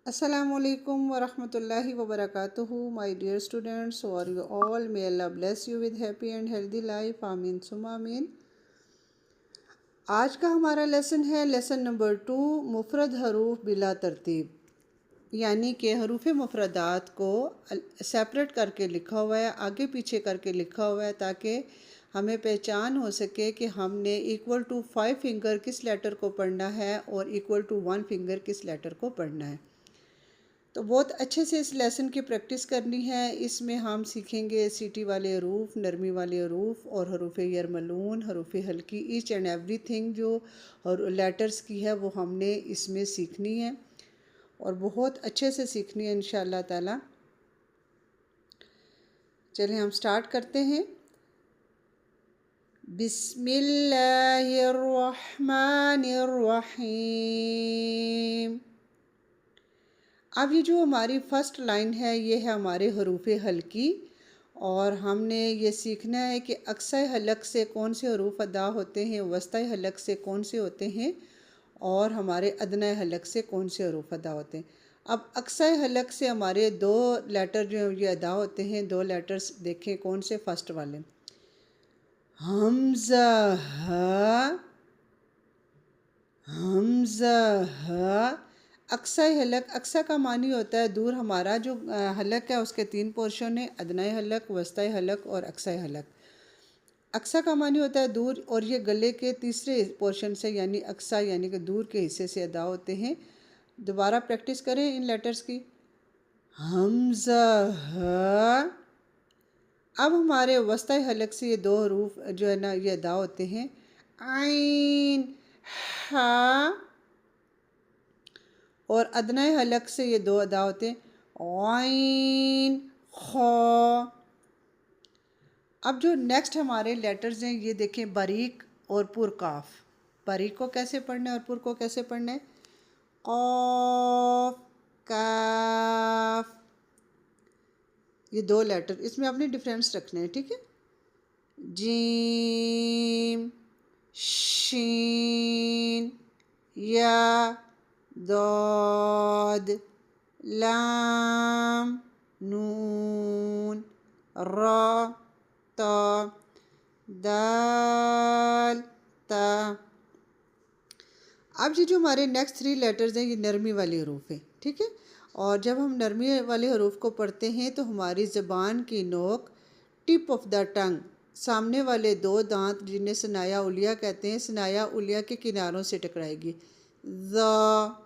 Assalamualaikum warahmatullahi wabarakatuh. My dear students, how are you all? May Allah bless you with happy and healthy life. आमीन सुमा आमीन। आज का हमारा lesson है लेसन नंबर 2, मुफरद हरूफ बिला तरतीब, यानी कि हरूफ मुफरदात को सेपरेट करके लिखा हुआ है, आगे पीछे करके लिखा हुआ है, ताकि हमें पहचान हो सके कि हमने इक्वल टू 5 फिंगर किस लेटर को पढ़ना है और इक्वल टू 1 फिंगर किस लेटर को पढ़ना है। तो बहुत अच्छे से इस लेसन की प्रैक्टिस करनी है। इसमें हम सीखेंगे सीटी वाले हरूफ, नरमी वाले हरूफ और हरूफ यरमलून, हरूफ हल्की, ईच एंड एवरीथिंग जो और लेटर्स की है वो हमने इसमें सीखनी है और बहुत अच्छे से सीखनी है इंशाअल्लाह ताला। चलिए हम स्टार्ट करते हैं। बिस्मिल्लाहिर्रहमानिर्रहीम। अब ये जो हमारी फ़र्स्ट लाइन है ये है हमारे हरूफ हल्की, और हमने ये सीखना है कि अक्सा हलक से कौन से हरूफ अदा होते हैं, वस्ता हलक से कौन से होते हैं और हमारे अदना हलक से कौन से हरूफ अदा होते हैं। अब अक्सा हलक से हमारे दो लेटर जो ये अदा होते हैं, दो लेटर्स देखें कौन से, फर्स्ट वाले हमज़ा हा, हमज़ा हा। अक्सा हलक, अक्सा का मानी होता है दूर। हमारा जो हलक है उसके 3 पोर्शन है, अदनाए हलक, वस्ताए हलक और अक्साए हलक। अक्सा का मानी होता है दूर और ये गले के तीसरे पोर्शन से यानी अक्सा यानी कि दूर के हिस्से से अदा होते हैं। दोबारा प्रैक्टिस करें इन लेटर्स की। हमज़ा हा। अब हमारे वस्ताए हलक से ये दो हरूफ जो है ना ये अदा होते हैं, आइन हा, और अदनाए हलक से ये दो अदा होते हैं, आइन खा। अब जो नेक्स्ट हमारे लेटर्स हैं ये देखें, बारीक और पुरकाफ। बारीक को कैसे पढ़ना है और पुर को कैसे पढ़ना है, कॉफ काफ। ये दो लेटर, इसमें आपने डिफरेंस रखने हैं, ठीक है। जीम शीन या दाद लाम नून रा ता दाल ता। अब ये जो हमारे नेक्स्ट 3 लेटर्स हैं ये नरमी वाले हरूफ हैं, ठीक है। और जब हम नरमी वाले हरूफ को पढ़ते हैं तो हमारी ज़बान की नोक, टिप ऑफ द टंग, सामने वाले दो दांत जिन्हें सनाया उलिया कहते हैं, सनाया उलिया के किनारों से टकराएगी। ज़ा